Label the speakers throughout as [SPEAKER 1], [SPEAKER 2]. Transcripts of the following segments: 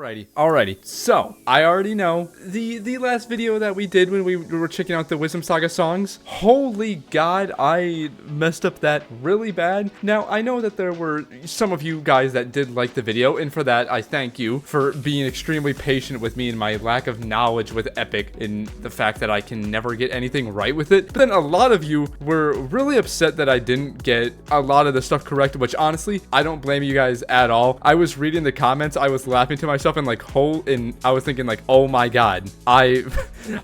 [SPEAKER 1] Alrighty. So, I already know the last video that we did when we were checking out the Wisdom Saga songs. Holy God, I messed up that really bad. Now, I know that there were some of you guys that did like the video, and for that, I thank you for being extremely patient with me and my lack of knowledge with Epic and the fact that I can never get anything right with it. But then a lot of you were really upset that I didn't get a lot of the stuff correct, which honestly, I don't blame you guys at all. I was reading the comments, I was laughing to myself and I was thinking like, oh my God, I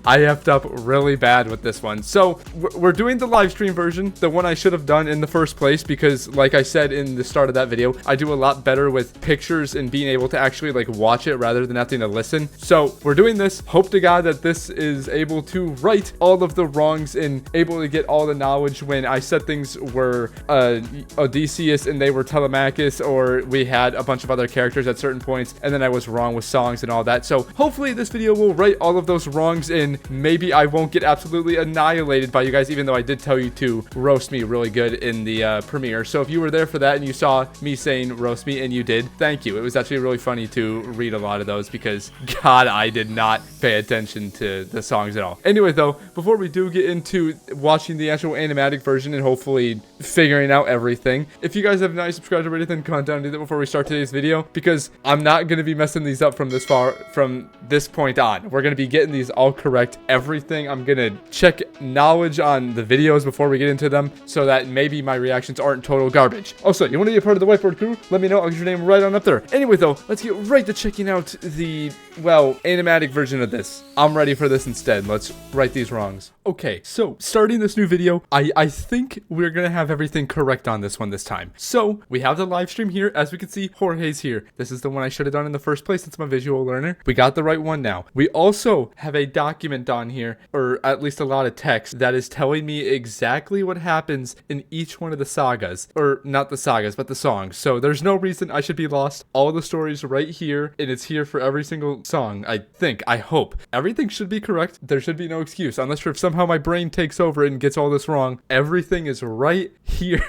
[SPEAKER 1] effed up really bad with this one. So we're doing the live stream version, the one I should have done in the first place, because like I said in the start of that video, I do a lot better with pictures and being able to actually like watch it rather than having to listen. So we're doing this. Hope to God that this is able to right all of the wrongs and able to get all the knowledge when I said things were Odysseus and they were Telemachus, or we had a bunch of other characters at certain points, and then I was wrong with songs and all that. So hopefully this video will right all of those wrongs, and maybe I won't get absolutely annihilated by you guys, even though I did tell you to roast me really good in the premiere. So if you were there for that and you saw me saying roast me, and you did, thank you. It was actually really funny to read a lot of those because God, I did not pay attention to the songs at all. Anyway though, before we do get into watching the actual animatic version and hopefully figuring out everything, if you guys have not subscribed already, then comment down and do that before we start today's video, because I'm not going to be messing these up from this point on. We're going to be getting these all correct, everything. I'm going to check knowledge on the videos before we get into them so that maybe my reactions aren't total garbage. Also, you want to be a part of the whiteboard crew? Let me know. I'll get your name right on up there. Anyway though, let's get right to checking out the, well, animatic version of this. I'm ready for this instead. Let's right these wrongs. Okay, so starting this new video, I think we're gonna have everything correct on this one this time. So we have the live stream here. As we can see, Jorge's here. This is the one I should have done in the first place. It's my visual learner. We got the right one now. We also have a document on here, or at least a lot of text, that is telling me exactly what happens in each one of the sagas, or not the sagas, but the songs. So there's no reason I should be lost. All the stories right here, and it's here for every single song. I hope everything should be correct. There should be no excuse, unless if somehow my brain takes over and gets all this wrong. Everything is right here.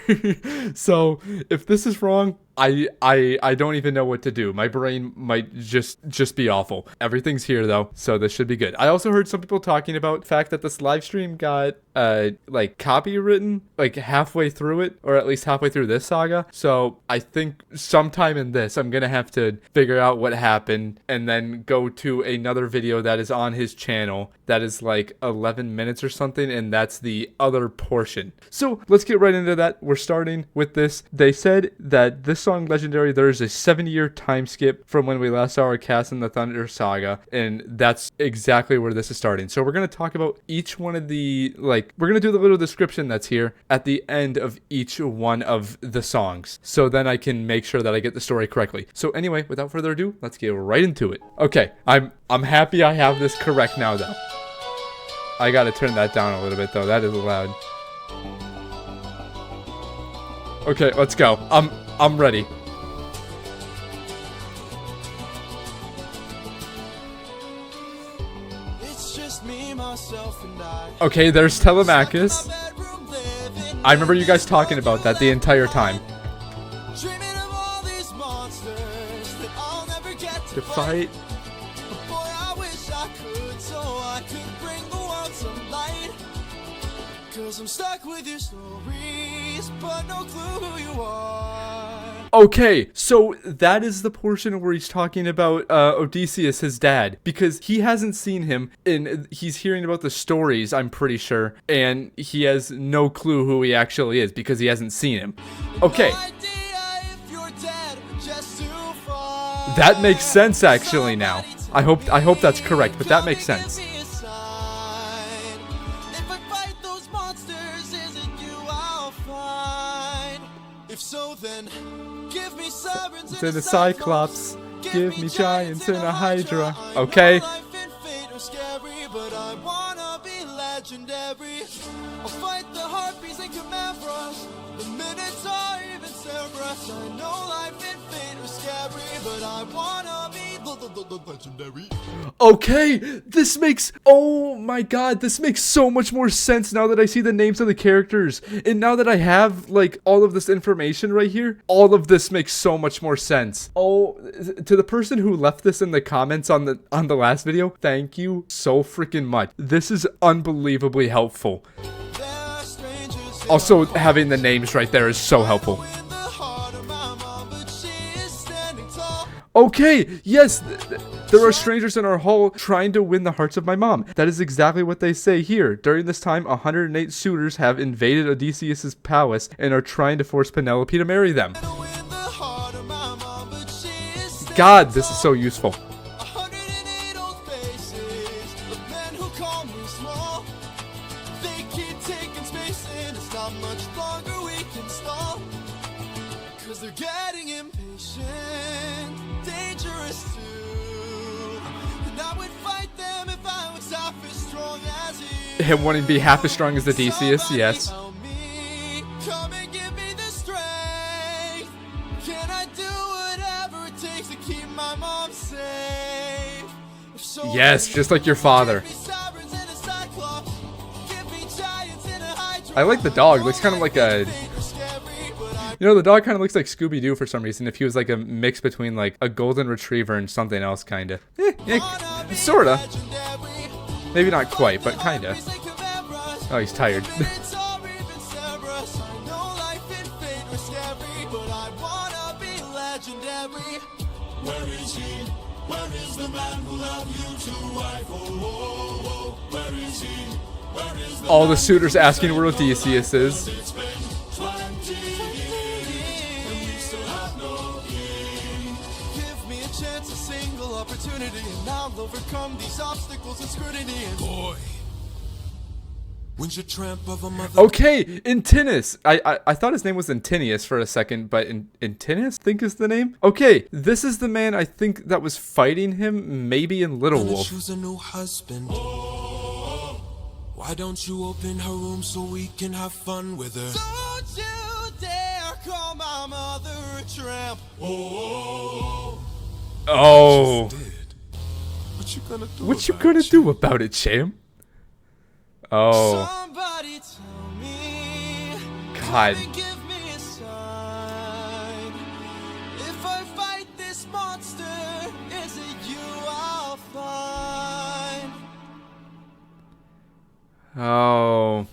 [SPEAKER 1] So if this is wrong, I don't even know what to do. My brain might just be awful. Everything's here though, so this should be good. I also heard some people talking about the fact that this live stream got like copywritten like halfway through it, or at least halfway through this saga. So I think sometime in this I'm gonna have to figure out what happened and then go to another video that is on his channel that is like 11 minutes or something, and that's the other portion. So let's get right into that. We're starting with this. They said that this song Legendary, there's a 7-year time skip from when we last saw our cast in the Thunder Saga, and that's exactly where this is starting. So we're going to talk about each one of the, like, we're going to do the little description that's here at the end of each one of the songs, so then I can make sure that I get the story correctly. So anyway, without further ado, let's get right into it. Okay, I'm happy I have this correct now though. I gotta turn that down a little bit though, that is loud. Okay, let's go. I'm ready.
[SPEAKER 2] It's just me, myself, and I.
[SPEAKER 1] Okay, there's Telemachus. I remember you guys talking about that the entire time.
[SPEAKER 2] Dreaming of all these monsters that I'll never get
[SPEAKER 1] To fight.
[SPEAKER 2] Boy, I wish I could, so I could bring the world some light. 'Cause I'm stuck with your stories, but no clue who you are.
[SPEAKER 1] Okay, so that is the portion where he's talking about Odysseus, his dad, because he hasn't seen him, and he's hearing about the stories, I'm pretty sure, and he has no clue who he actually is because he hasn't seen him. Okay.
[SPEAKER 2] No idea if you're dead, just too far.
[SPEAKER 1] That makes sense actually now. I hope that's correct, but that makes sense.
[SPEAKER 2] If I fight those monsters, is it you I'll find? If so, then give me sirens
[SPEAKER 1] To the cyclops, give me giants and a hydra. Okay.
[SPEAKER 2] Life and fate are scary, but I wanna be legendary. I'll fight the harpies and chimeras, the minotaur, even Cerberus. I know life and fate are scary, but I wanna be legendary.
[SPEAKER 1] Okay, this makes, oh my god, this makes so much more sense now that I see the names of the characters. And now that I have, like, all of this information right here, all of this makes so much more sense. Oh, to the person who left this in the comments on the last video, thank you so freaking much. This is unbelievably helpful. Also, having the names right there is so helpful. Okay, yes, there are strangers in our hall trying to win the hearts of my mom. That is exactly what they say here. During this time, 108 suitors have invaded Odysseus's palace and are trying to force Penelope to marry them. God, this is so useful.
[SPEAKER 2] They're getting impatient, dangerous too. And I would fight them if I was half as strong as he.
[SPEAKER 1] Him wanting to be half as strong as Odysseus, yes.
[SPEAKER 2] Come and give me the strength. Can I do whatever it takes to keep my mom safe?
[SPEAKER 1] Yes, just like your father. I like the dog. Looks kind of like a... You know, the dog kind of looks like Scooby-Doo for some reason. If he was like a mix between like a golden retriever and something else, kind of. Sorta. Maybe not quite, but kind of. Oh, he's tired.
[SPEAKER 2] Where is he? Where is the man who loved you to wife? Oh, where is he? Where is the
[SPEAKER 1] all the suitors asking where Odysseus is.
[SPEAKER 2] It's been 20 years and we still have no king. Give me a chance, a single opportunity, and I'll overcome these obstacles and scrutiny. And boy, when's your tramp of a mother?
[SPEAKER 1] Okay, Antinous. I thought his name was Antinius for a second, but Antinous, I think is the name. Okay, this is the man I think that was fighting him, maybe in Little Wolf.
[SPEAKER 2] Choose a new husband. Why don't you open her room so we can have fun with her? Don't you dare call my mother a tramp.
[SPEAKER 1] Oh.
[SPEAKER 2] What you gonna do?
[SPEAKER 1] What you gonna do about it, champ? Oh.
[SPEAKER 2] Somebody tell me.
[SPEAKER 1] God.
[SPEAKER 2] Give me a sign. If I fight this monster, is it you I'll find?
[SPEAKER 1] Oh.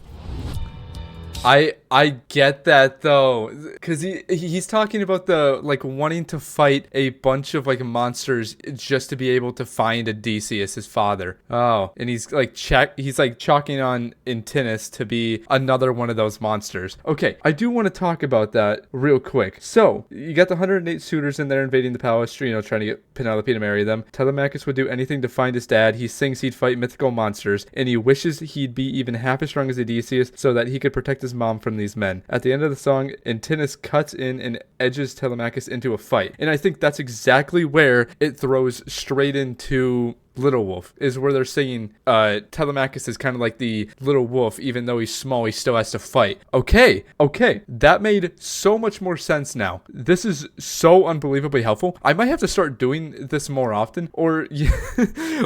[SPEAKER 1] I get that though, because he's talking about the like wanting to fight a bunch of like monsters just to be able to find Odysseus, his father. Oh, and he's like chalking on Antinous to be another one of those monsters. Okay, I do want to talk about that real quick. So you got the 108 suitors in there invading the palace, you know, trying to get Penelope to marry them. Telemachus would do anything to find his dad. He sings he'd fight mythical monsters, and he wishes he'd be even half as strong as Odysseus so that he could protect his mom from these men. At the end of the song, Antinous cuts in and edges Telemachus into a fight. And I think that's exactly where it throws straight into Little Wolf, is where they're saying Telemachus is kind of like the little wolf. Even though he's small, he still has to fight. Okay, that made so much more sense now. This is so unbelievably helpful. I might have to start doing this more often, or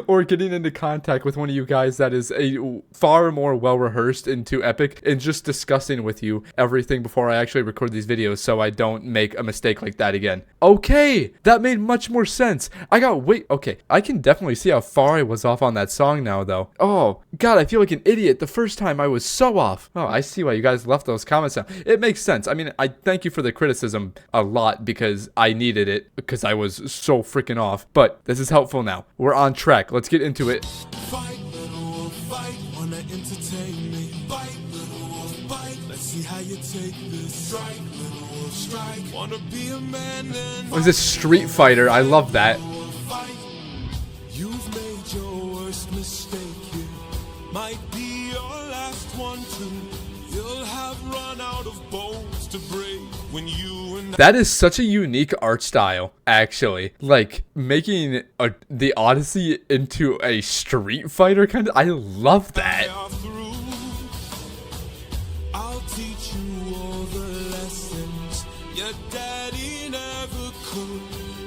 [SPEAKER 1] or getting into contact with one of you guys that is a far more well-rehearsed into Epic and just discussing with you everything before I actually record these videos so I don't make a mistake like that again. Okay, that made much more sense. Okay, I can definitely see how far I was off on that song now though. Oh god, I feel like an idiot. The first time I was so off. Oh, I see why you guys left those comments down. It makes sense. I mean, I thank you for the criticism a lot because I needed it because I was so freaking off. But this is helpful now. We're on track. Let's get into it.
[SPEAKER 2] Fight, little wolf, fight. Wanna entertain me? Bite, little wolf, bite. Let's see how you take this. Strike, little wolf, strike. Wanna be a man then?
[SPEAKER 1] Was this Street Fighter? I love that.
[SPEAKER 2] You've made your worst mistake here. Might be your last one too. You'll have run out of bones to break when you and
[SPEAKER 1] that is such a unique art style, actually. Like making the Odyssey into a Street Fighter kind of. I love that.
[SPEAKER 2] I'll teach you all the lessons your daddy never could.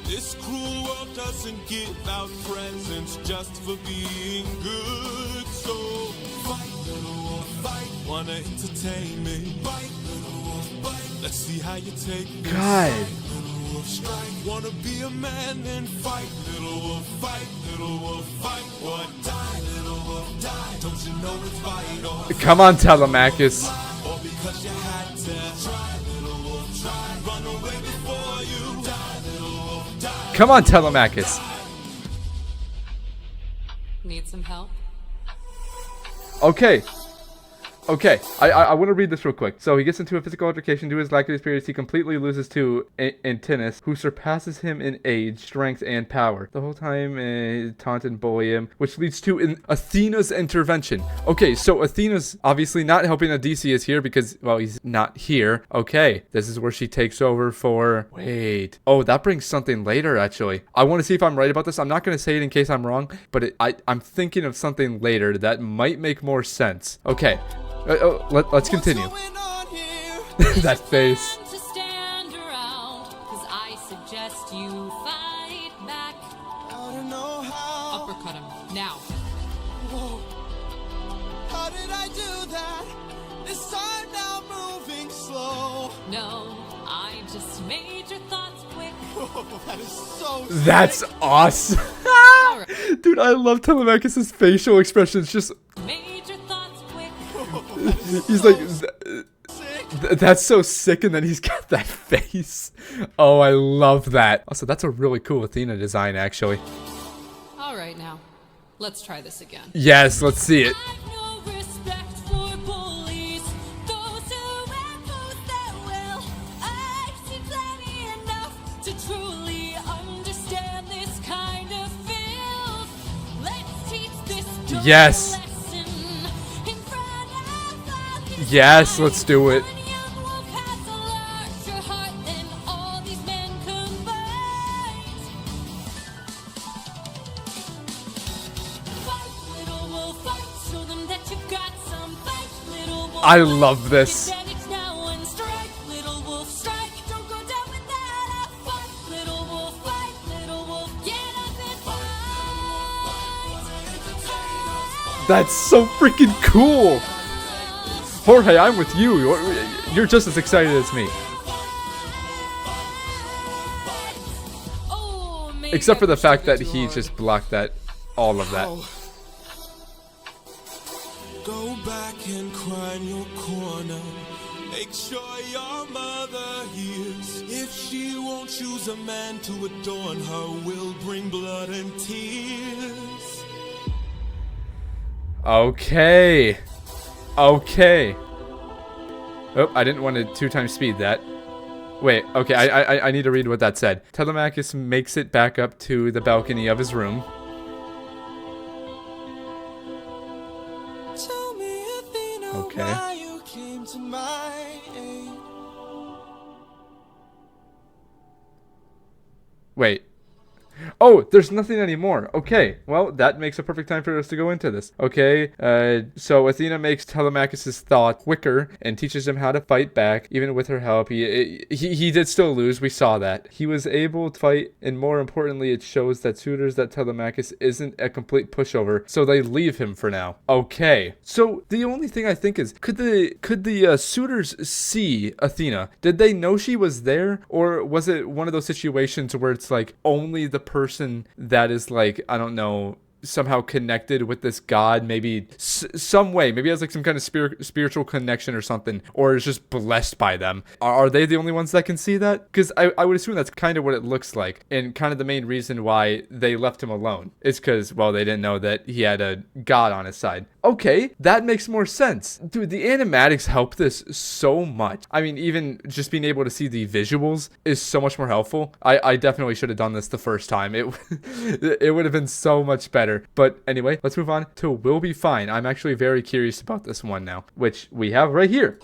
[SPEAKER 2] This cruel world doesn't give without presents, just for being good. So fight, little wolf, fight. Wanna entertain me? Fight, little wolf, fight. Let's see how you take this.
[SPEAKER 1] God.
[SPEAKER 2] Fight, little wolf, strike. Wanna be a man and fight, little wolf, fight, little wolf, fight. What? Die, little wolf, die. Don't you know it's vital?
[SPEAKER 1] Come on, Telemachus.
[SPEAKER 2] Or because you had to try, little wolf, try. Run away before you die, little wolf, die.
[SPEAKER 1] Come on, Telemachus.
[SPEAKER 3] Need some help?
[SPEAKER 1] Okay. Okay, I want to read this real quick. So he gets into a physical altercation. Due to his lack of experience, he completely loses to Antinous, who surpasses him in age, strength, and power. The whole time, taunt and bully him, which leads to Athena's intervention. Okay, so Athena's obviously not helping Odysseus here because, well, he's not here. Okay, this is where she takes over for... Wait. Oh, that brings something later, actually. I want to see if I'm right about this. I'm not going to say it in case I'm wrong, but I'm thinking of something later that might make more sense. Okay. Let's continue. That face.
[SPEAKER 3] To stand around, 'cause I suggest you fight back.
[SPEAKER 2] I don't know how.
[SPEAKER 3] Uppercut him now.
[SPEAKER 2] Whoa. How did I do that? This time now moving slow.
[SPEAKER 3] No, I just made your thoughts quick.
[SPEAKER 2] Oh, that is so
[SPEAKER 1] That's
[SPEAKER 2] sick.
[SPEAKER 1] awesome. Dude, I love Telemachus' facial expressions. Just
[SPEAKER 3] Made your thoughts quick.
[SPEAKER 1] he's like, that's so sick, and then he's got that face. Oh, I love that. Also, that's a really cool Athena design, actually.
[SPEAKER 3] All right, now, let's try this again.
[SPEAKER 1] Yes, let's see it.
[SPEAKER 3] I've no respect for bullies, those who impose their will. I've seen plenty enough to truly understand this kind of filth. Let's teach this dumb
[SPEAKER 1] Yes.
[SPEAKER 3] lesson in front of all his
[SPEAKER 1] Yes, let's do it.
[SPEAKER 3] One young wolf has a larger heart than all these men combined. Fight, little wolf, fight. Show them that you've got some fight, little wolf.
[SPEAKER 1] I love this.
[SPEAKER 3] Advantage now and strike, little wolf, strike. Don't go down without a fight, little wolf, fight, little wolf. Get up and fight.
[SPEAKER 1] That's so freaking cool. Jorge, I'm with you. You're just as excited as me.
[SPEAKER 3] Oh, maybe
[SPEAKER 1] Except for
[SPEAKER 3] I
[SPEAKER 1] the
[SPEAKER 3] pushed it a
[SPEAKER 1] fact
[SPEAKER 3] bit
[SPEAKER 1] that
[SPEAKER 3] too
[SPEAKER 1] he
[SPEAKER 3] hard.
[SPEAKER 1] just blocked that, all of that.
[SPEAKER 2] Go back and cry in your corner. Make sure your mother hears. If she won't choose a man to adorn her, will bring blood and tears.
[SPEAKER 1] Okay. Okay. Oh, I didn't want to 2x speed that. Wait, okay, I need to read what that said. Telemachus makes it back up to the balcony of his room.
[SPEAKER 2] Tell me, Athena,
[SPEAKER 1] Okay.
[SPEAKER 2] why you came to my aid.
[SPEAKER 1] Wait. Oh, there's nothing anymore. Okay, well, that makes a perfect time for us to go into this. Okay, so Athena makes Telemachus' thought quicker and teaches him how to fight back. Even with her help, he did still lose. We saw that. He was able to fight, and more importantly, it shows that suitors that Telemachus isn't a complete pushover, so they leave him for now. Okay, so the only thing I think is, could the suitors see Athena? Did they know she was there, or was it one of those situations where it's like only the person that is like, I don't know, somehow connected with this god, maybe some way, maybe has like some kind of spiritual connection or something, or is just blessed by them? Are they the only ones that can see that? Because I would assume that's kind of what it looks like, and kind of the main reason why they left him alone is because, well, they didn't know that he had a god on his side. Okay, that makes more sense. Dude, the animatics help this so much. I mean, even just being able to see the visuals is so much more helpful. I definitely should have done this the first time. It would have been so much better. But anyway, let's move on to We'll Be Fine. I'm actually very curious about this one now, which we have right here.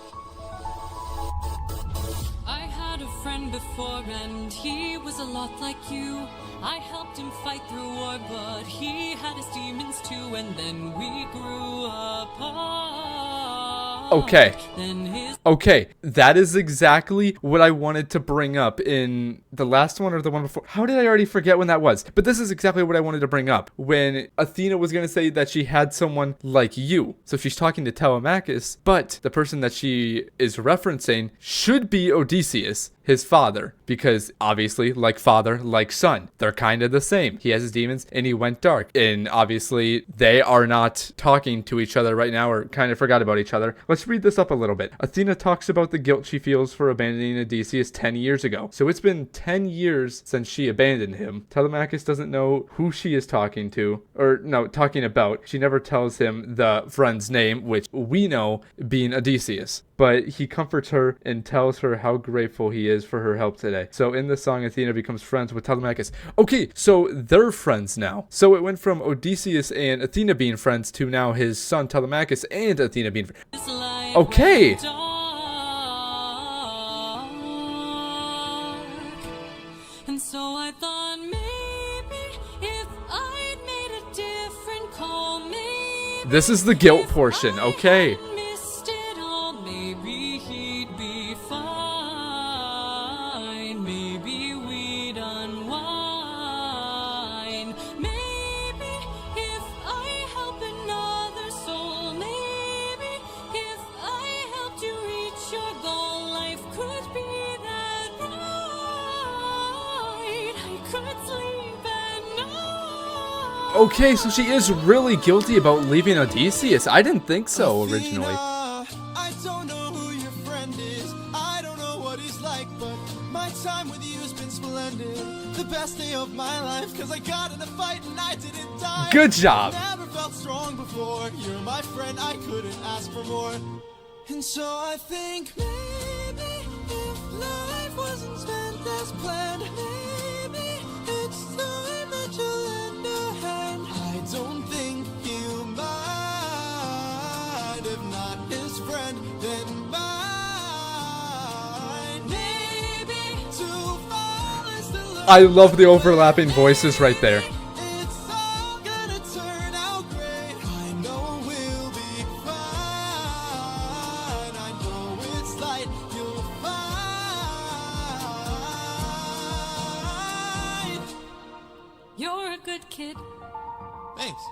[SPEAKER 3] I had a friend before and he was a lot like you. I helped him fight through war, but he had his demons too, and then we grew apart.
[SPEAKER 1] Okay.
[SPEAKER 3] Then his
[SPEAKER 1] Okay, that is exactly what I wanted to bring up in the last one or the one before. How did I already forget when that was? But this is exactly what I wanted to bring up. When Athena was going to say that she had someone like you. So she's talking to Telemachus, but the person that she is referencing should be Odysseus, his father, because obviously, like father, like son, they're kind of the same. He has his demons and he went dark. And obviously, they are not talking to each other right now or kind of forgot about each other. Let's read this up a little bit. Athena talks about the guilt she feels for abandoning Odysseus 10 years ago. So it's been 10 years since she abandoned him. Telemachus doesn't know who she is talking to, or no, talking about. She never tells him the friend's name, which we know being Odysseus. But he comforts her and tells her how grateful he is for her help today. So in the song, Athena becomes friends with Telemachus. Okay, so they're friends now. So it went from Odysseus and Athena being friends to now his son Telemachus and Athena being friends.
[SPEAKER 3] life
[SPEAKER 1] Okay.
[SPEAKER 3] went dark. And so I thought maybe if I'd made a different call, maybe
[SPEAKER 1] This is the guilt portion. Okay.
[SPEAKER 3] I'd missed it all. Maybe he'd be fine. Maybe we'd unwind. Maybe if I help another soul, maybe if I helped you reach your goal, life could be that bright. I could sleep at night.
[SPEAKER 1] Okay, so she is really guilty about leaving Odysseus. I didn't think so originally.
[SPEAKER 2] Athena, I don't know who your friend is. I don't know what he's like, but my time with you has been splendid. The best day of my life, cause I got in a fight and I didn't die.
[SPEAKER 1] Good job.
[SPEAKER 2] Never felt strong before. You're my friend, I couldn't ask for more. And so I think maybe if life wasn't spent as planned, maybe it's time that you lend a hand. I don't think you mind. If not his friend, then mine. Maybe to fall is to learn.
[SPEAKER 1] I love the overlapping voices right there.
[SPEAKER 2] It's all gonna turn out great. I know we'll be fine. I know it's light you'll find.
[SPEAKER 3] You're a good kid.
[SPEAKER 2] Thanks.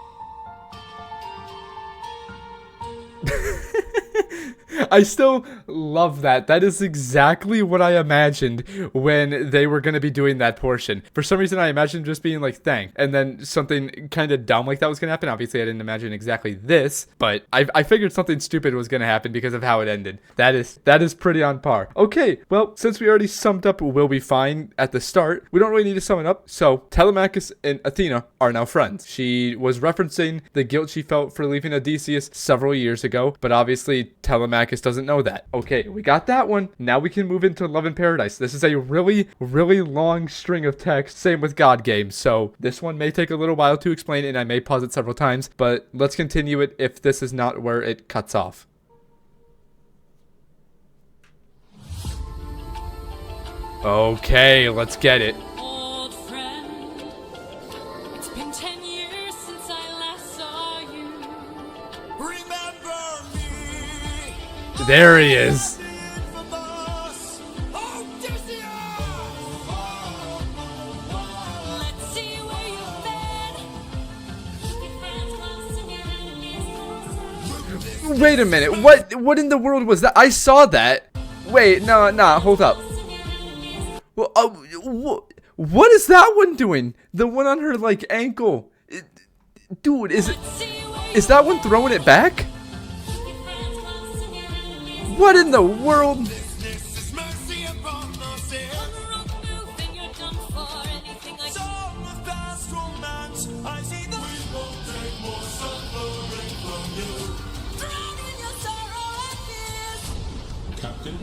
[SPEAKER 1] I still love that. That is exactly what I imagined when they were going to be doing that portion. For some reason, I imagined just being like, thank, and then something kind of dumb like that was going to happen. Obviously, I didn't imagine exactly this, but I figured something stupid was going to happen because of how it ended. That is pretty on par. Okay, well, since we already summed up We'll Be Fine at the start, we don't really need to sum it up. So, Telemachus and Athena are now friends. She was referencing the guilt she felt for leaving Odysseus several years ago, but obviously, Telemachus doesn't know that. Okay, we got that one. Now we can move into Love in Paradise. This is a really, really long string of text. Same with God games. So this one may take a little while to explain and I may pause it several times, but let's continue it if this is not where it cuts off. Okay, let's get it.
[SPEAKER 3] Old friend, it's been 10 years since I last saw you.
[SPEAKER 2] Remember me.
[SPEAKER 1] There he is.
[SPEAKER 2] The infamous Odysseus.
[SPEAKER 3] Let's see where you've been. Keep friends close and your enemies closer.
[SPEAKER 1] Wait a minute. What in the world was that? I saw that. Wait, no, hold up. Well, what is that one doing? The one on her like ankle. Dude, is that one throwing it back? What in the world?
[SPEAKER 2] This is mercy upon the sin. Song of past romance. I see the we won't take more suffering from you. Captain.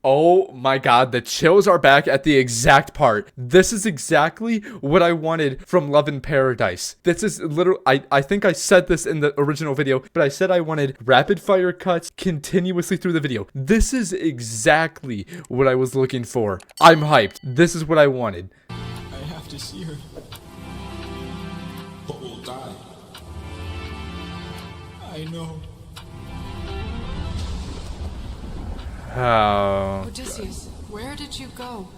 [SPEAKER 1] Oh my god, the chills are back at the exact part. This is exactly what I wanted from Love in Paradise. This is literally, I think I said this in the original video, but I said I wanted rapid fire cuts continuously through the video. This is exactly what I was looking for. I'm hyped. This is what I wanted.
[SPEAKER 2] I have to see her. But we'll die. I know.
[SPEAKER 1] Oh.
[SPEAKER 4] Odysseus, where did you go?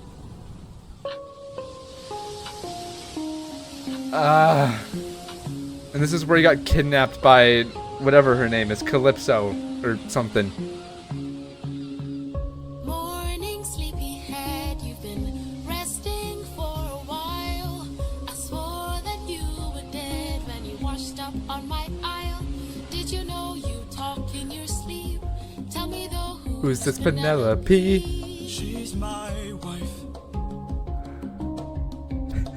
[SPEAKER 1] And this is where he got kidnapped by whatever her name is, Calypso or something.
[SPEAKER 3] Morning, sleepyhead, you've been resting for a while. I swore that you were dead when you washed up on my isle. Did you know you talk in your sleep? Tell me though,
[SPEAKER 1] Who's this Penelope?
[SPEAKER 2] She's my wife.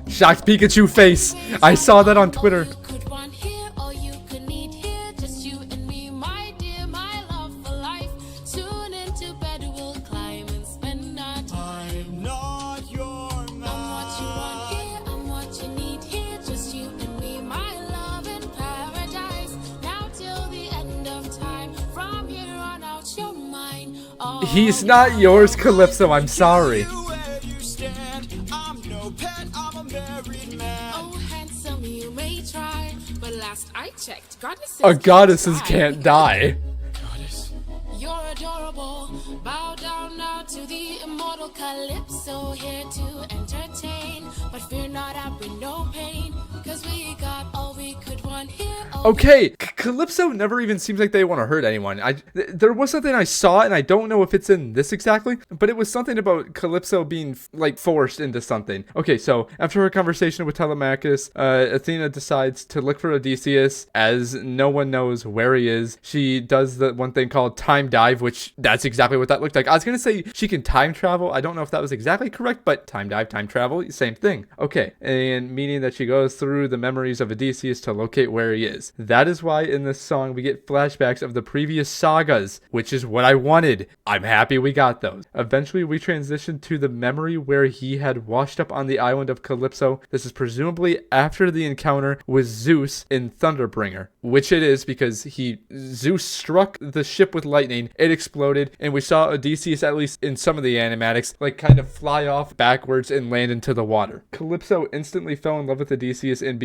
[SPEAKER 1] Shocked Pikachu face. I saw that on Twitter.
[SPEAKER 3] You could want here or you could need here. Just you and me, my dear, my love for life. Tune into bed, we'll climb and spend our time.
[SPEAKER 2] I'm not your man.
[SPEAKER 3] I'm what you want here, I'm what you need here. Just you and me, my love in paradise. Now till the end of time. From here on out, you're mine. Oh,
[SPEAKER 1] He's not yours, Calypso. I'm sorry.
[SPEAKER 2] Where you stand, I'm no pet, I'm a married man.
[SPEAKER 3] oh, handsome, you may try. But last I checked, goddesses
[SPEAKER 1] Goddesses
[SPEAKER 3] die.
[SPEAKER 1] can't die.
[SPEAKER 2] Goddess.
[SPEAKER 3] You're adorable. Bow down now to the immortal Calypso, here to entertain. But fear not, I bring no pain. Cause we got all we could want here.
[SPEAKER 1] Okay, Calypso never even seems like they want to hurt anyone. There was something I saw, and I don't know if it's in this exactly, but it was something about Calypso being like forced into something. Okay, so after her conversation with Telemachus, Athena decides to look for Odysseus, as no one knows where he is. She does the one thing called time dive, which that's exactly what that looked like. I was gonna say she can time travel. I don't know if that was exactly correct, but time dive, time travel, same thing. Okay, and meaning that she goes through the memories of Odysseus to locate where he is. That is why in this song we get flashbacks of the previous sagas, which is what I wanted. I'm happy we got those. Eventually we transition to the memory where he had washed up on the island of Calypso. This is presumably after the encounter with Zeus in Thunderbringer, which it is because Zeus struck the ship with lightning, it exploded, and we saw Odysseus, at least in some of the animatics, like kind of fly off backwards and land into the water. Calypso instantly fell in love with Odysseus, and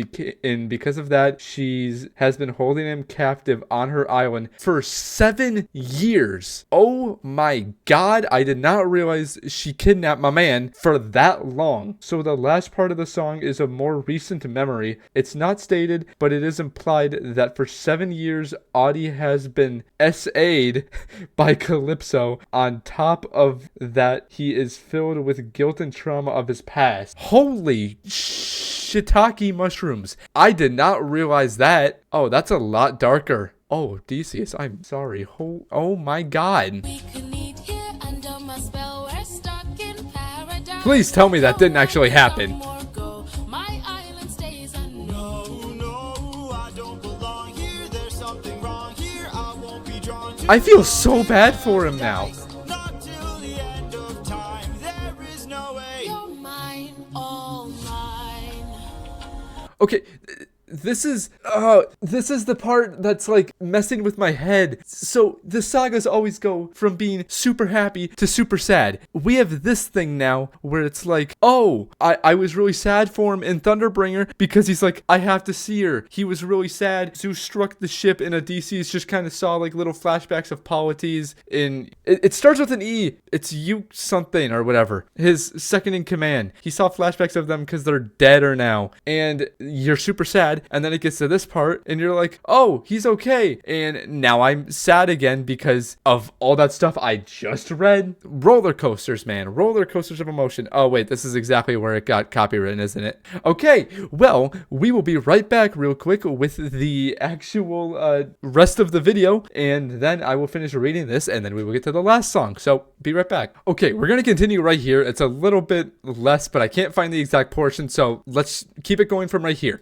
[SPEAKER 1] because of that, she has been holding him captive on her island for 7 years. Oh my god, I did not realize she kidnapped my man for that long. So the last part of the song is a more recent memory. It's not stated, but it is implied that for 7 years, Audi has been SA'd by Calypso. On top of that, he is filled with guilt and trauma of his past. Holy shiitake mushrooms. I did not realize that. Oh, that's a lot darker. Oh, Odysseus, I'm sorry. Oh my god.
[SPEAKER 3] We could need here under my spell. We're stuck in paradise.
[SPEAKER 1] Please tell me that didn't actually happen.
[SPEAKER 3] My island stays unknown.
[SPEAKER 2] No, I don't belong here. There's something wrong here. I won't be drawn to
[SPEAKER 1] I feel so bad for him now.
[SPEAKER 2] not till the end of time. There is no way.
[SPEAKER 3] You're mine, all mine.
[SPEAKER 1] Okay, this is the part that's like messing with my head. So the sagas always go from being super happy to super sad. We have this thing now where it's like, oh, I was really sad for him in Thunderbringer because he's like, I have to see her. He was really sad. Zeus struck the ship, and Odysseus just kind of saw like little flashbacks of Polites. It starts with an E. It's you something or whatever. His second in command. He saw flashbacks of them because they're deader now, and you're super sad. And then it gets to this part, and you're like, oh, he's okay. And now I'm sad again because of all that stuff I just read. Roller coasters, man. Roller coasters of emotion. Oh, wait, this is exactly where it got copywritten, isn't it? Okay, well, we will be right back real quick with the actual rest of the video, and then I will finish reading this, and then we will get to the last song. So be right back. Okay, we're going to continue right here. It's a little bit less, but I can't find the exact portion, so let's keep it going from right here.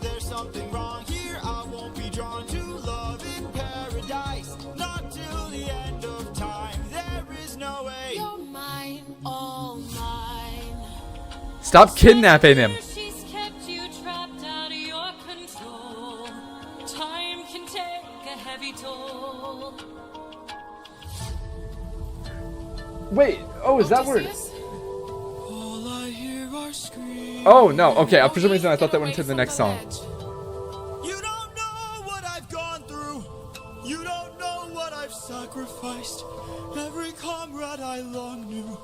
[SPEAKER 2] There's something wrong here. I won't be drawn to love in paradise. Not till the end of time. There is no way.
[SPEAKER 3] You're mine, all mine.
[SPEAKER 1] Stop kidnapping him.
[SPEAKER 3] She's kept you trapped out of your control. Time can take a heavy toll.
[SPEAKER 1] Wait, oh, is that where?
[SPEAKER 3] Odysseus?
[SPEAKER 2] All I hear are screams.
[SPEAKER 1] Oh, no, okay, for some reason I thought that went to the next song.
[SPEAKER 2] You don't know what I've gone through. You don't know what I've sacrificed. Every comrade comrade I long knew.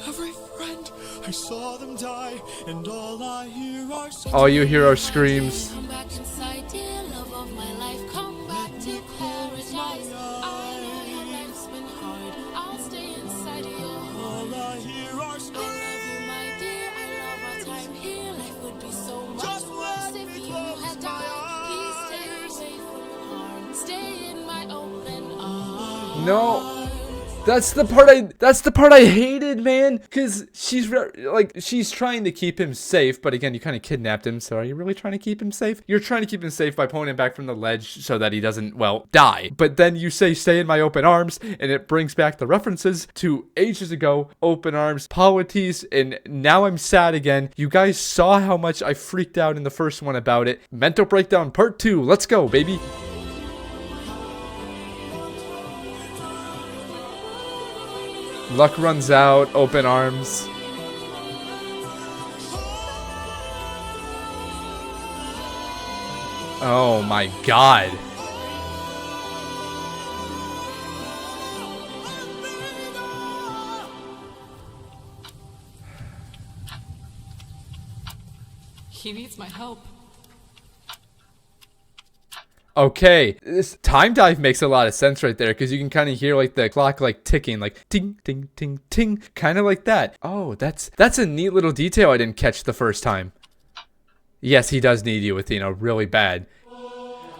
[SPEAKER 2] Every friend, I saw them die, and all I hear are
[SPEAKER 1] All you hear are screams.
[SPEAKER 3] Come back inside, dear love of my life. Come back to paradise. I know your life's been hard. I'll stay inside of your heart.
[SPEAKER 2] all I hear are
[SPEAKER 3] I
[SPEAKER 2] screams.
[SPEAKER 3] love you, my dear. I love our time here. Life would be so much
[SPEAKER 2] Just
[SPEAKER 3] worse
[SPEAKER 2] let
[SPEAKER 3] if
[SPEAKER 2] me
[SPEAKER 3] you
[SPEAKER 2] close
[SPEAKER 3] had
[SPEAKER 2] my
[SPEAKER 3] died. Please stay away from harm. Stay in my open arms.
[SPEAKER 1] No. That's the part I hated, man, cuz she's trying to keep him safe, but again, you kind of kidnapped him, so are you really trying to keep him safe? You're trying to keep him safe by pulling him back from the ledge so that he doesn't, well, die. But then you say stay in my open arms, and it brings back the references to ages ago, open arms, polities, and now I'm sad again. You guys saw how much I freaked out in the first one about it. Mental breakdown part 2. Let's go, baby. Luck runs out, open arms. Oh my god.
[SPEAKER 4] He needs my help.
[SPEAKER 1] Okay, this time dive makes a lot of sense right there because you can kind of hear like the clock like ticking, like ting ting ting ting, kind of like that. Oh, that's a neat little detail I didn't catch the first time. Yes, he does need you, Athena, really bad.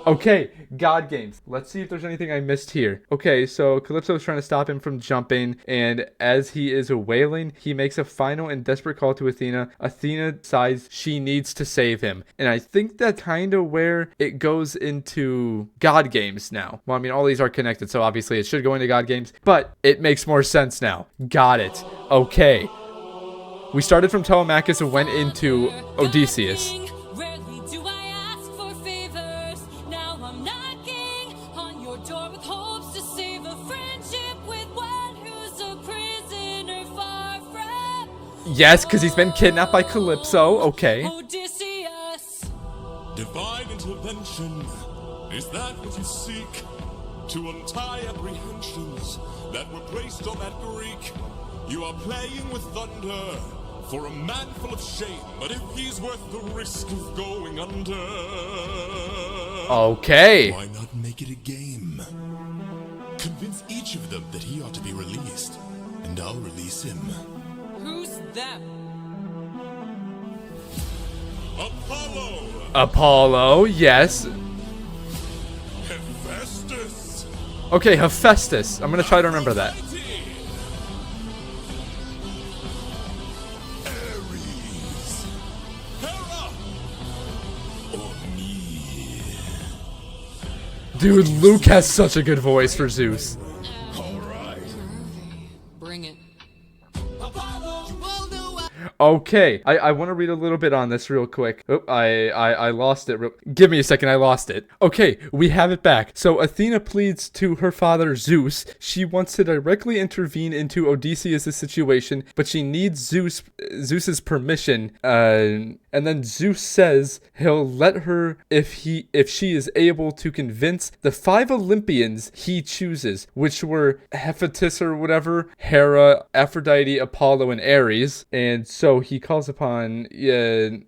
[SPEAKER 1] Okay, God games. Let's see if there's anything I missed here. Okay, so Calypso is trying to stop him from jumping, and as he is wailing, he makes a final and desperate call to Athena. Athena decides she needs to save him, and I think that's kind of where it goes into God games now. Well, I mean, all these are connected, so obviously it should go into God games, but it makes more sense now. Got it. Okay. We started from Telemachus and went into Odysseus.
[SPEAKER 3] Rarely do I ask for favors. Now I'm knocking on your door with hopes to save a friendship with one who's a prisoner far from.
[SPEAKER 1] Yes, because he's been kidnapped by Calypso. Okay.
[SPEAKER 3] Odysseus.
[SPEAKER 2] Divine intervention, is that what you seek? To untie apprehensions that were placed on that Greek. You are playing with thunder for a man full of shame, but if he's worth the risk of going under,
[SPEAKER 1] Okay.
[SPEAKER 2] why not make it a game? Convince each of them that he ought to be released, and I'll release him.
[SPEAKER 4] Who's them?
[SPEAKER 2] Apollo!
[SPEAKER 1] Apollo, yes.
[SPEAKER 2] Hephaestus!
[SPEAKER 1] Okay, Hephaestus. I'm gonna try to remember that.
[SPEAKER 2] Ares! Hera! Or me?
[SPEAKER 1] Dude, Luke has such a good voice for Zeus.
[SPEAKER 2] Alright.
[SPEAKER 4] Bring it.
[SPEAKER 2] Apollo! You all know
[SPEAKER 1] Okay, I want to read a little bit on this real quick. Oh, I lost it. Give me a second, I lost it. Okay, we have it back. So Athena pleads to her father Zeus. She wants to directly intervene into Odysseus' situation, but she needs Zeus's permission. And then Zeus says he'll let her if she is able to convince the 5 Olympians he chooses, which were Hephaestus or whatever, Hera, Aphrodite, Apollo, and Ares. And so he calls upon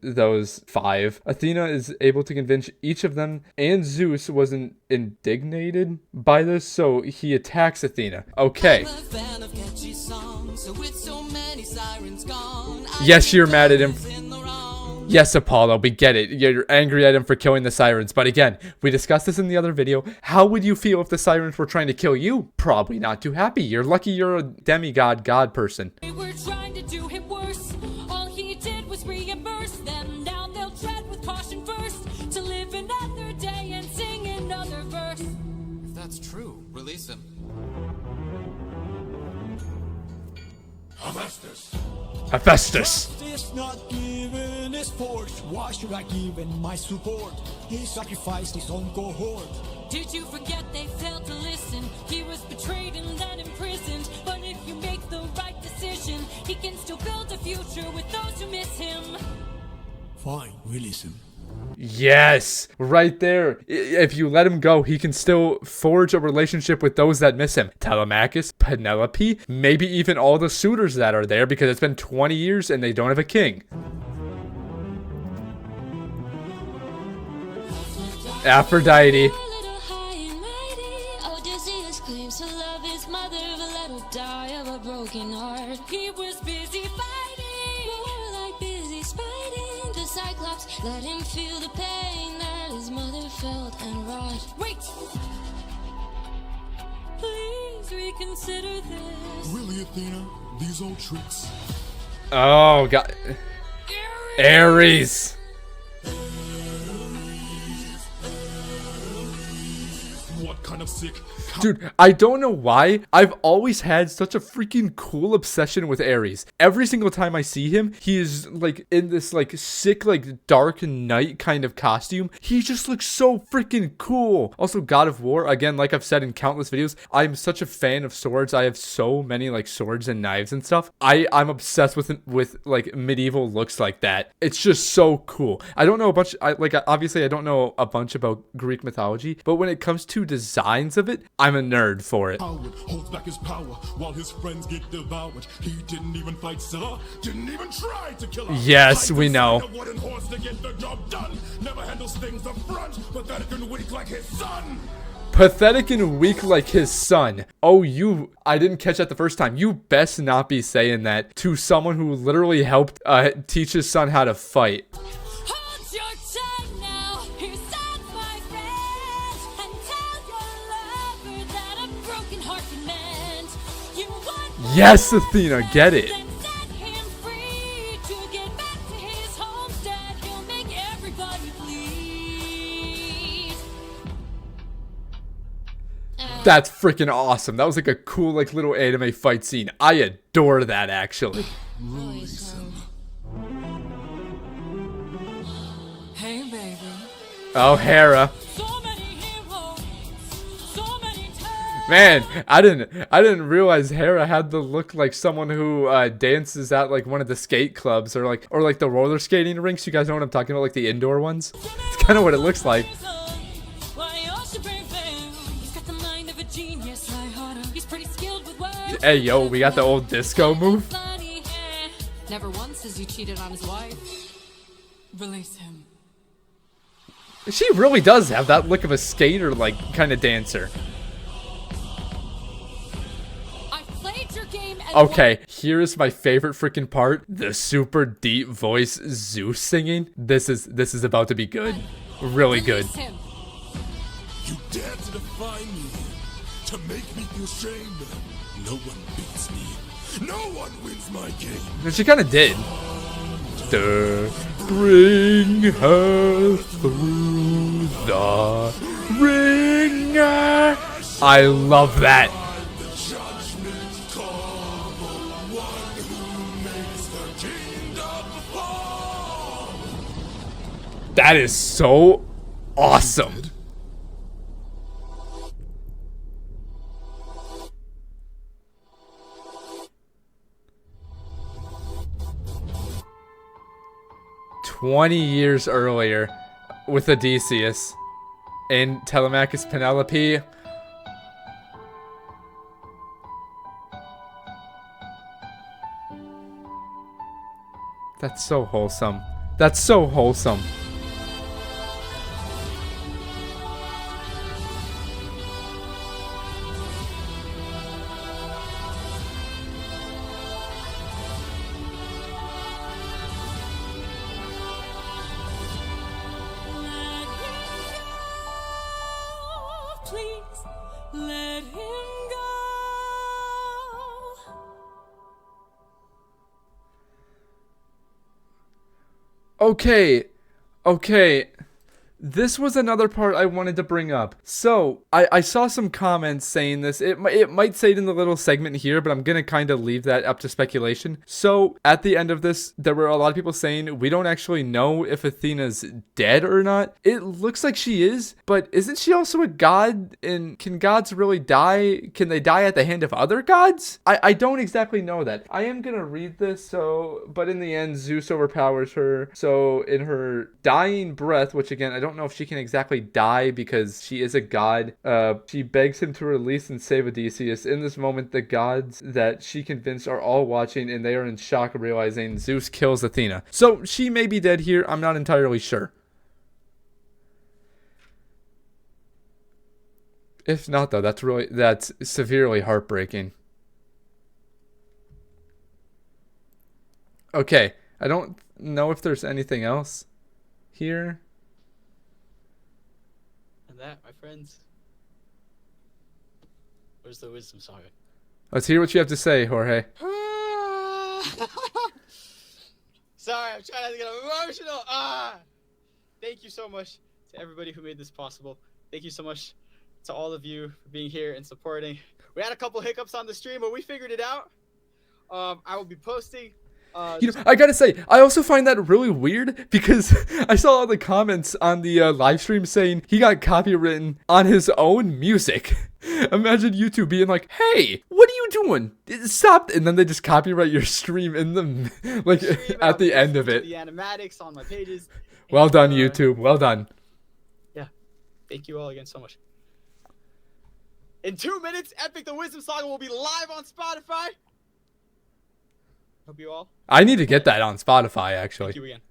[SPEAKER 1] those 5. Athena is able to convince each of them, and Zeus wasn't indignated by this, so he attacks Athena. Okay. Yes, you're mad at him. Yes, Apollo, we get it. You're angry at him for killing the sirens. But again, we discussed this in the other video. How would you feel if the sirens were trying to kill you? Probably not too happy. You're lucky you're a demigod god person.
[SPEAKER 3] They were trying to do him worse. All he did was reimburse them. Now they'll tread with caution first to live another day and sing another verse.
[SPEAKER 5] If that's true, release him.
[SPEAKER 2] Hephaestus!
[SPEAKER 1] Hephaestus.
[SPEAKER 6] This not given his force. Why should I give him my support? He sacrificed his own cohort.
[SPEAKER 3] Did you forget they failed to listen? He was betrayed and then imprisoned. But if you make the right decision, he can still build a future with those who miss him.
[SPEAKER 6] Fine, release him.
[SPEAKER 1] Yes, right there. If you let him go, he can still forge a relationship with those that miss him. Telemachus, Penelope, maybe even all the suitors that are there because it's been 20 years and they don't have a king. Aphrodite.
[SPEAKER 3] A little high and mighty, Odysseus claims to love his mother, but let her die of a broken heart. He was busy fighting, more like busy spiting. The cyclops let him feel the pain that his mother felt and wrought. Wait! Please reconsider this.
[SPEAKER 2] Really, Athena? These old tricks?
[SPEAKER 1] Oh, God. Ares.
[SPEAKER 2] What kind of sick?
[SPEAKER 1] Dude, I don't know why. I've always had such a freaking cool obsession with Ares. Every single time I see him, he is like in this like sick, like dark night kind of costume. He just looks so freaking cool. Also, God of War, again, like I've said in countless videos, I'm such a fan of swords. I have so many like swords and knives and stuff. I'm obsessed with like medieval looks like that. It's just so cool. I don't know a bunch. Obviously I don't know a bunch about Greek mythology, but when it comes to designs of it, I'm a nerd for it.
[SPEAKER 2] Howard holds back his power while his friends get devoured. He didn't even fight Scylla, didn't even try to kill her.
[SPEAKER 1] Yes, we know.
[SPEAKER 2] A wooden horse to get the job done. Never handles things up front, pathetic and weak like his son.
[SPEAKER 1] Pathetic and weak like his son. Oh, I didn't catch that the first time. You best not be saying that to someone who literally helped teach his son how to fight.
[SPEAKER 3] Hold your tongue now, here's sad my friend, and tell your lover that a broken heart can mend. You want
[SPEAKER 1] Yes, Athena, get it.
[SPEAKER 3] then set him free to get back to his homestead. He'll make everybody bleed.
[SPEAKER 1] That's freaking awesome. That was like a cool like little anime fight scene. I adore that actually.
[SPEAKER 4] Hey, baby.
[SPEAKER 1] Oh, Hera.
[SPEAKER 3] So many heroes, so many times.
[SPEAKER 1] Man, I didn't realize Hera had the look like someone who dances at like one of the skate clubs or like the roller skating rinks. You guys know what I'm talking about, like the indoor ones. It's kind of what it looks like.
[SPEAKER 3] Why you should bring fame. He's got the mind of a genius, try harder. He's pretty skilled with words.
[SPEAKER 1] Hey yo, we got the old disco move.
[SPEAKER 3] Funny,
[SPEAKER 4] Never once has he cheated on his wife. Release him.
[SPEAKER 1] She really does have that look of a skater like kind of dancer.
[SPEAKER 3] I played your game and
[SPEAKER 1] Okay, here is my favorite freaking part. The super deep voice Zeus singing. This is about to be good. Really good.
[SPEAKER 4] Release him.
[SPEAKER 2] You dare to defy me, to make me feel shame. No one beats me. No one wins my game.
[SPEAKER 1] And she kind of did. Bring her through the ringer. I love that.
[SPEAKER 2] The judgment call, the one who makes the kingdom fall.
[SPEAKER 1] That is so awesome. "20 years earlier with Odysseus and Telemachus Penelope." That's so wholesome. That's so wholesome.
[SPEAKER 3] please let him go.
[SPEAKER 1] Okay. This was another part I wanted to bring up. So, I saw some comments saying this. It might say it in the little segment here, but I'm going to kind of leave that up to speculation. So, at the end of this, there were a lot of people saying we don't actually know if Athena's dead or not. It looks like she is, but isn't she also a god? And can gods really die? Can they die at the hand of other gods? I don't exactly know that. I am going to read this, but in the end, Zeus overpowers her. So, in her dying breath, which again, I don't know if she can exactly die because she is a god. She begs him to release and save Odysseus. In this moment, the gods that she convinced are all watching, and they are in shock, realizing Zeus kills Athena. So she may be dead here. I'm not entirely sure. If not, though, that's severely heartbreaking. Okay, I don't know if there's anything else here.
[SPEAKER 7] That, my friends, where's the wisdom saga?
[SPEAKER 1] Let's hear what you have to say, Jorge.
[SPEAKER 7] Sorry, I'm trying not to get emotional. Thank you so much to everybody who made this possible. Thank you so much to all of you for being here and supporting. We had a couple hiccups on the stream, but we figured it out. I will be posting.
[SPEAKER 1] I gotta say, I also find that really weird because I saw all the comments on the live stream saying he got copywritten on his own music. Imagine YouTube being like, "Hey, what are you doing? Stop!" And then they just copyright your stream in the like at the end of it.
[SPEAKER 7] The animatics on my pages.
[SPEAKER 1] Well done, YouTube. Well done.
[SPEAKER 7] Yeah, thank you all again so much. In 2 minutes, Epic the Wisdom Saga will be live on Spotify. Hope you all.
[SPEAKER 1] I need to get that on Spotify, actually.
[SPEAKER 7] Thank you again.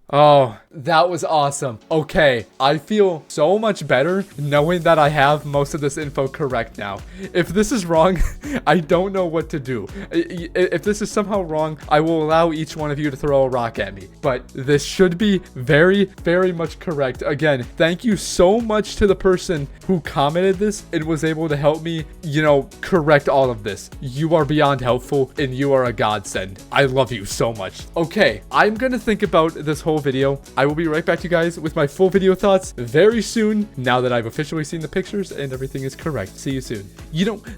[SPEAKER 1] Oh, that was awesome. Okay, I feel so much better knowing that I have most of this info correct now. If this is wrong, I don't know what to do. If this is somehow wrong, I will allow each one of you to throw a rock at me. But this should be very, very much correct. Again, thank you so much to the person who commented this and was able to help me, correct all of this. You are beyond helpful and you are a godsend. I love you so much. Okay, I'm gonna think about this whole video. I will be right back to you guys with my full video thoughts very soon, now that I've officially seen the pictures and everything is correct. See you soon.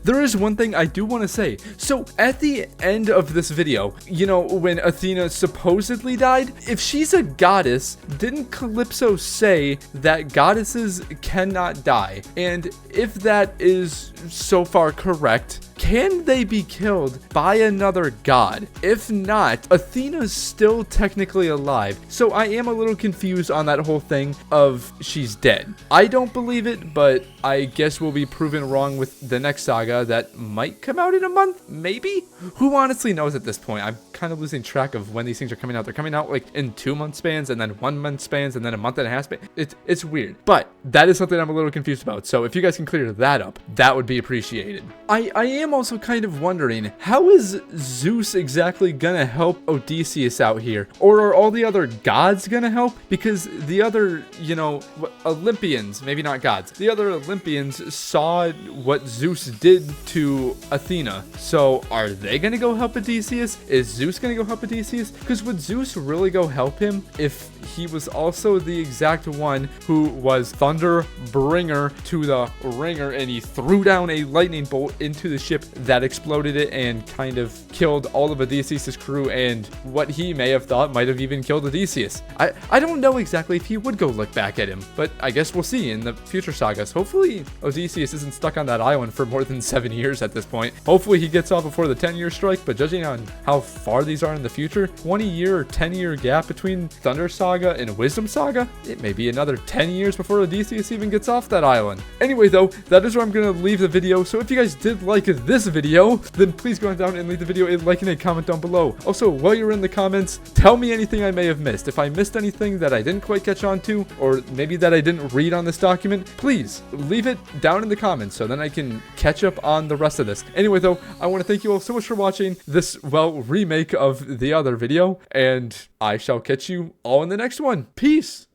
[SPEAKER 1] There is one thing I do want to say. So at the end of this video, when Athena supposedly died, if she's a goddess, didn't Calypso say that goddesses cannot die? And if that is so far correct, can they be killed by another god? If not, Athena's still technically alive. So I am a little confused on that whole thing of she's dead. I don't believe it, but I guess we'll be proven wrong with the next saga that might come out in a month, maybe? Who honestly knows at this point? I'm kind of losing track of when these things are coming out. They're coming out like in 2 month spans and then 1 month spans and then a month and a half span. It's weird, but that is something I'm a little confused about. So if you guys can clear that up, that would be appreciated. I am also kind of wondering, how is Zeus exactly gonna help Odysseus out here? Or are all the other gods gonna help? Because the other, Olympians, maybe not gods, the other Olympians saw what Zeus did to Athena. So are they gonna go help Odysseus? Is Zeus gonna go help Odysseus? Because would Zeus really go help him if he was also the exact one who was thunder bringer to the ringer and he threw down a lightning bolt into the ship that exploded it and kind of killed all of Odysseus' crew, and what he may have thought might have even killed Odysseus. I don't know exactly if he would go look back at him, but I guess we'll see in the future sagas. Hopefully Odysseus isn't stuck on that island for more than 7 years at this point. Hopefully he gets off before the 10-year strike, but judging on how far these are in the future, 20-year or 10-year gap between Thunder Saga and Wisdom Saga, it may be another 10 years before Odysseus even gets off that island. Anyway though, that is where I'm going to leave the video, so if you guys did like this video, then please go down and leave the video a like and a comment down below. Also, while you're in the comments, tell me anything I may have missed. If I missed anything that I didn't quite catch on to, or maybe that I didn't read on this document, please leave it down in the comments so then I can catch up on the rest of this. Anyway though, I want to thank you all so much for watching this, remake of the other video, and I shall catch you all in the next one. Peace!